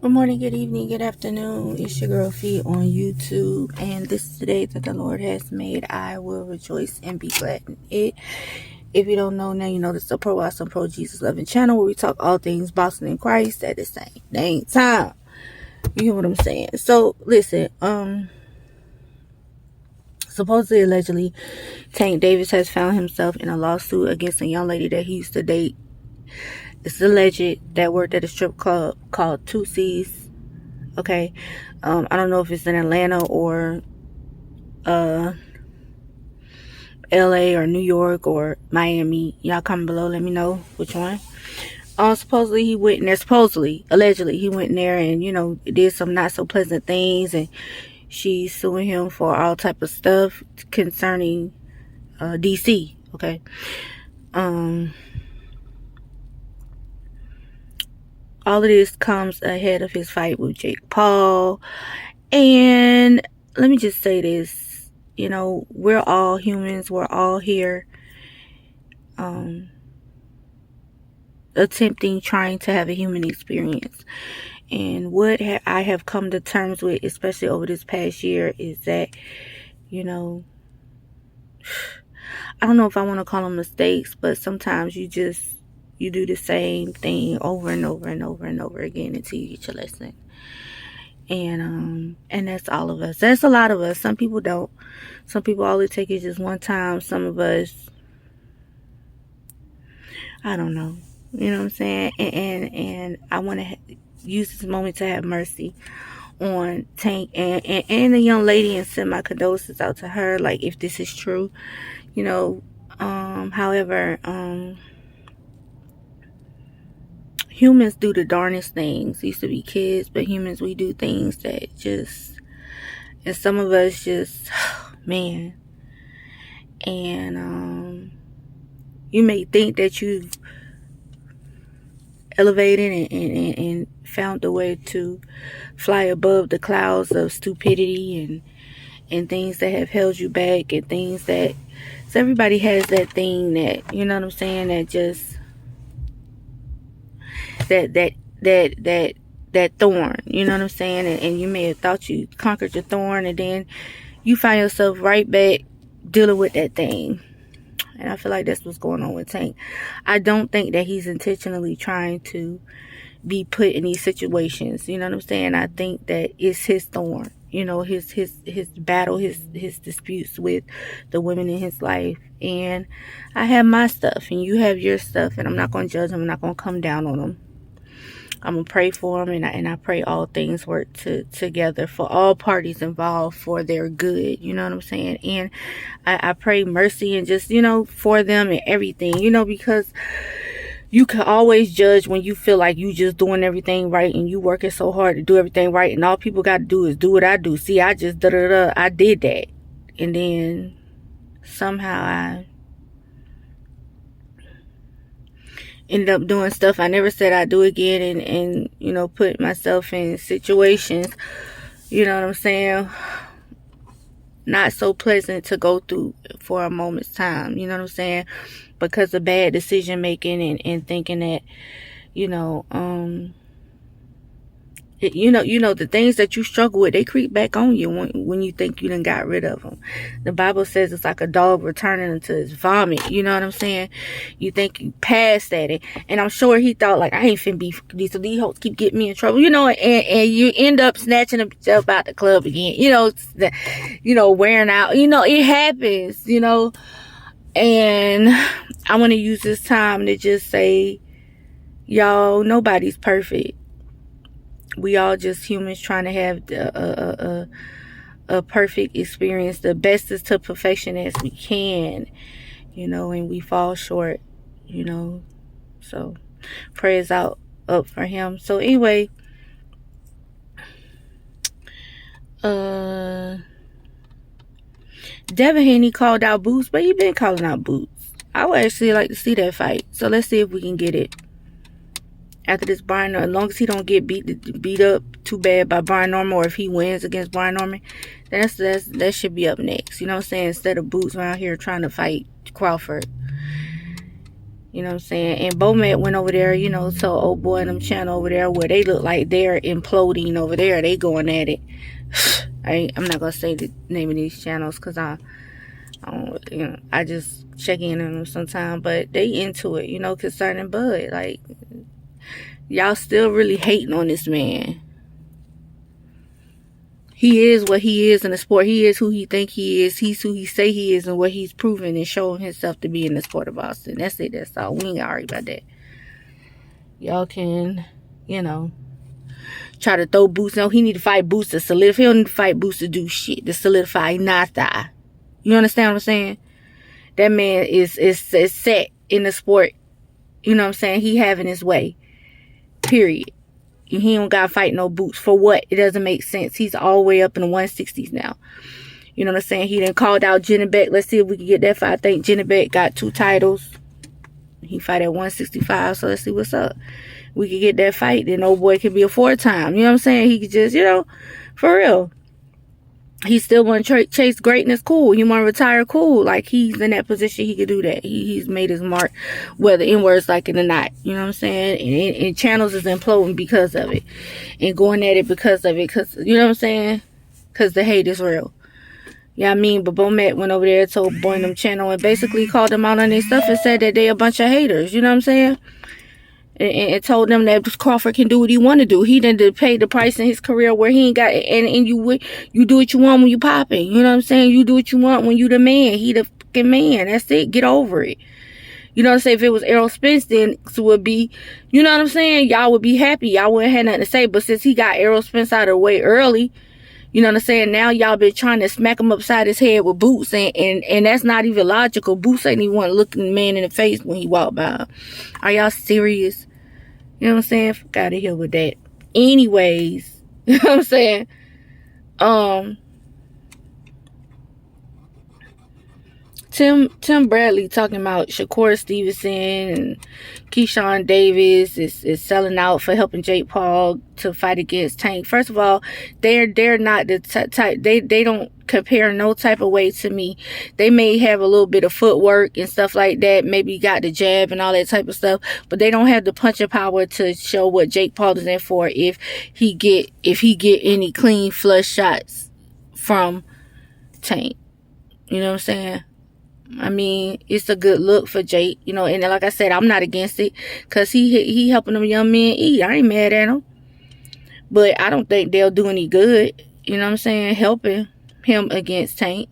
Good morning, good evening, good afternoon. It's your girl Fee on YouTube, and this is the day that the Lord has made. I will rejoice and be glad in it. If you don't know now, you know this is a Pro Awesome Pro Jesus Loving channel where we talk all things Boston in Christ at the same time. You hear what I'm saying? So listen, supposedly, allegedly, Tank Davis has found himself in a lawsuit against a young lady that he used to date. It's alleged that worked at a strip club called Two C's. Okay, I don't know if it's in Atlanta or LA or New York or Miami. Y'all comment below, let me know which one. Supposedly he went in there, allegedly he went in there and, did some not so pleasant things, and she's suing him for all type of stuff concerning DC. Okay. All of this comes ahead of his fight with Jake Paul. And let me just say this, we're all humans. We're all here trying to have a human experience. And what I have come to terms with, especially over this past year, is that, I don't know if I want to call them mistakes, but sometimes you do the same thing over and over and over and over again until you get your lesson. And that's all of us. That's a lot of us. Some people don't. Some people, all it takes is just one time. Some of us, I don't know. You know what I'm saying? And I want to use this moment to have mercy on Tank and the young lady and send my condolences out to her, like, if this is true. However, humans do the darnest things. Used to be kids, but humans, we do things that and some of us just, man. And you may think that you've elevated and found a way to fly above the clouds of stupidity and things that have held you back, and things that, so everybody has that thing that, you know what I'm saying, that just that thorn, you know what I'm saying, and you may have thought you conquered your thorn, and then you find yourself right back dealing with that thing. And I feel like that's what's going on with Tank. I don't think that he's intentionally trying to be put in these situations, you know what I'm saying. I think that it's his thorn, his battle, his disputes with the women in his life. And I have my stuff and you have your stuff, and I'm not going to judge him. I'm not going to come down on him. I'm going to pray for him, and I pray all things work together for all parties involved for their good, you know what I'm saying. And I pray mercy and just, for them and everything, because you can always judge when you feel like you just doing everything right and you working so hard to do everything right, and all people got to do is do what I do. See, I just I did that, and then somehow I ended up doing stuff I never said I'd do again, and put myself in situations, you know what I'm saying, not so pleasant to go through for a moment's time, you know what I'm saying, because of bad decision making and thinking that, the things that you struggle with, they creep back on you when you think you done got rid of them. The Bible says it's like a dog returning into his vomit. You know what I'm saying? You think you passed at it, and I'm sure he thought, like, I ain't finna be these hoes keep getting me in trouble, and you end up snatching himself out the club again. Wearing out. It happens. And I want to use this time to just say, y'all, nobody's perfect. We all just humans trying to have a perfect experience, the bestest to perfection as we can, and we fall short, so prayers up for him. So anyway, Devin Haney called out Boots, but he been calling out Boots. I would actually like to see that fight, so let's see if we can get it after this Brian, as long as he don't get beat up too bad by Brian Norman, or if he wins against Brian Norman, then that should be up next. You know what I'm saying? Instead of Boots around here trying to fight Crawford. You know what I'm saying? And Bomet went over there, you know, to old boy and them channel over there where they look like they're imploding over there. They going at it. I'm not gonna say the name of these channels because I don't, you know, I just check in on them sometimes, but they into it, you know, concerning Bud. Like, y'all still really hating on this man. He is what he is in the sport. He is who he think he is. He's who he say he is and what he's proven and showing himself to be in the sport of boxing. That's it. That's all. We ain't got to argue about that. Y'all can, you know, try to throw Boots. No, he need to fight Boots to solidify. He don't need to fight Boots to do shit. To solidify, not die. You understand what I'm saying? That man is set in the sport. You know what I'm saying? He having his way. Period. He don't gotta fight no Boots. For what? It doesn't make sense. He's all the way up in the 160s now. You know what I'm saying? He done called out Janibek. Let's see if we can get that fight. I think Janibek got 2 titles. He fight at 165, so let's see what's up. We could get that fight, then old boy could be a 4-time. You know what I'm saying? He could just, you know, for real. He still want to chase greatness, cool. He want to retire, cool. Like, he's in that position, he could do that. He's made his mark, whether N-words like it or not. You know what I'm saying? And channels is imploding because of it. And going at it because of it. Because, you know what I'm saying? Because the hate is real. Yeah, I mean, but Bomet went over there, told Boy and them channel, and basically called them out on their stuff and said that they a bunch of haters. You know what I'm saying? And told them that Crawford can do what he want to do. He done paid the price in his career where he ain't got, and you do what you want when you popping. You know what I'm saying? You do what you want when you the man. He the fucking man. That's it. Get over it. You know what I'm saying? If it was Errol Spence, then it would be, you know what I'm saying? Y'all would be happy. Y'all wouldn't have nothing to say. But since he got Errol Spence out of the way early, you know what I'm saying? Now y'all been trying to smack him upside his head with Boots, and that's not even logical. Boots ain't even want to look the man in the face when he walked by. Are y'all serious? You know what I'm saying? Fuck out of here with that. Anyways, you know what I'm saying? Tim Bradley talking about Shakur Stevenson and Keyshawn Davis is selling out for helping Jake Paul to fight against Tank. First of all, they're not the type. They don't compare no type of way to me. They may have a little bit of footwork and stuff like that. Maybe got the jab and all that type of stuff, but they don't have the punching power to show what Jake Paul is in for if he get any clean flush shots from Tank. You know what I'm saying? I mean, it's a good look for Jake, you know, and like I said, I'm not against it because he helping them young men eat. I ain't mad at him, but I don't think they'll do any good, you know what I'm saying, helping him against Tank.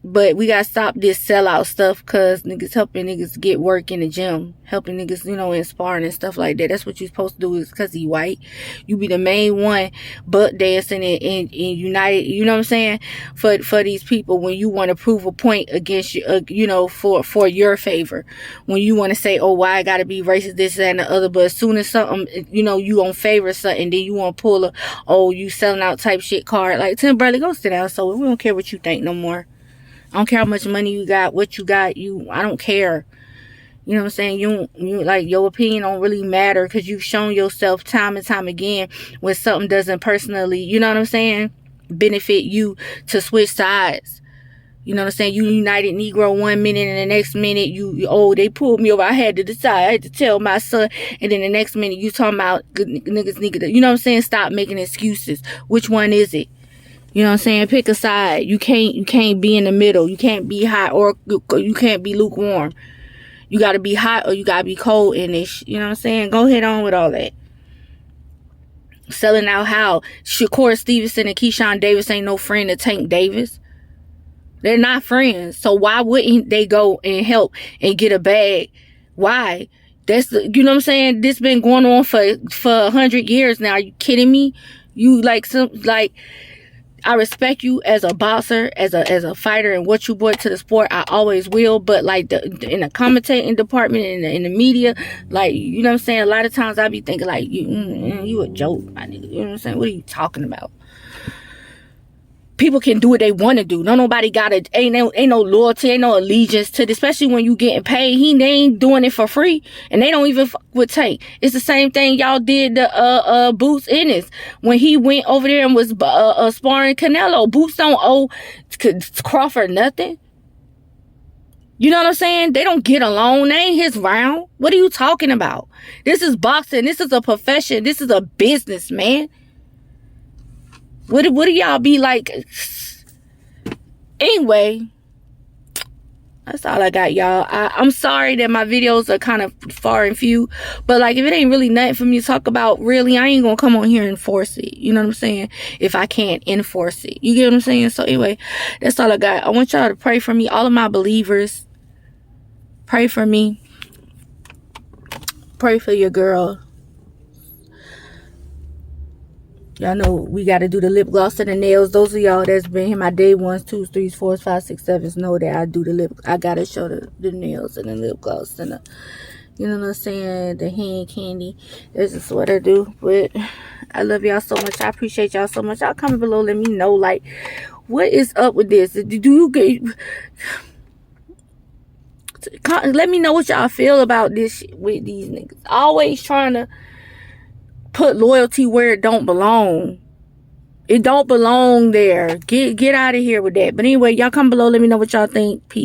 But we gotta stop this sellout stuff because niggas helping niggas get work in the gym. Helping niggas, you know, in sparring and stuff like that. That's what you're supposed to do is because he white. You be the main one butt dancing and united, you know what I'm saying? For these people when you want to prove a point against you, you know, for your favor. When you want to say, oh, why I gotta be racist, this, that, and the other. But as soon as something, you know, you on favor something, then you want to pull a, oh, you selling out type shit card. Like, Tim Bradley, go sit down. So we don't care what you think no more. I don't care how much money you got, what you got, I don't care. You know what I'm saying? You like, your opinion don't really matter because you've shown yourself time and time again when something doesn't personally, you know what I'm saying, benefit you to switch sides. You know what I'm saying? You united Negro 1 minute and the next minute oh, they pulled me over. I had to decide. I had to tell my son. And then the next minute you talking about niggas, you know what I'm saying? Stop making excuses. Which one is it? You know what I'm saying? Pick a side. You can't be in the middle. You can't be hot or you can't be lukewarm. You got to be hot or you got to be cold in this. You know what I'm saying? Go ahead on with all that. Selling out how Shakur Stevenson and Keyshawn Davis ain't no friend to Tank Davis. They're not friends. So why wouldn't they go and help and get a bag? Why? That's the, you know what I'm saying? This been going on for 100 years now. Are you kidding me? You like I respect you as a boxer, as a fighter, and what you brought to the sport. I always will. But like in the commentating department, in the media, like, you know what I'm saying. A lot of times I be thinking like, you a joke, my nigga. You know what I'm saying? What are you talking about? People can do what they want to do. No, nobody got it. Ain't no loyalty, ain't no allegiance to this, especially when you getting paid. They ain't doing it for free, and they don't even fuck with Tank. It's the same thing y'all did to Boots Ennis when he went over there and was sparring Canelo. Boots don't owe Crawford nothing. You know what I'm saying? They don't get along. They ain't his round. What are you talking about? This is boxing. This is a profession. This is a business, man. What do y'all be like? Anyway, that's all I got, y'all. I'm sorry that my videos are kind of far and few. But, like, if it ain't really nothing for me to talk about, really, I ain't going to come on here and force it. You know what I'm saying? If I can't enforce it. You get what I'm saying? So, anyway, that's all I got. I want y'all to pray for me. All of my believers, pray for me. Pray for your girl. Y'all know we got to do the lip gloss and the nails. Those of y'all that's been here my day 1s, 2s, 3s, 4s, 5s, 6s, 7s know that I do the lip. I got to show the nails and the lip gloss and the, you know what I'm saying, the hand candy. This is what I do. But I love y'all so much. I appreciate y'all so much. Y'all comment below. Let me know, like, what is up with this? Do you get... Let me know what y'all feel about this shit with these niggas. Always trying to put loyalty where it don't belong. It don't belong there. Get out of here with that. But anyway, y'all comment below. Let me know what y'all think. Peace.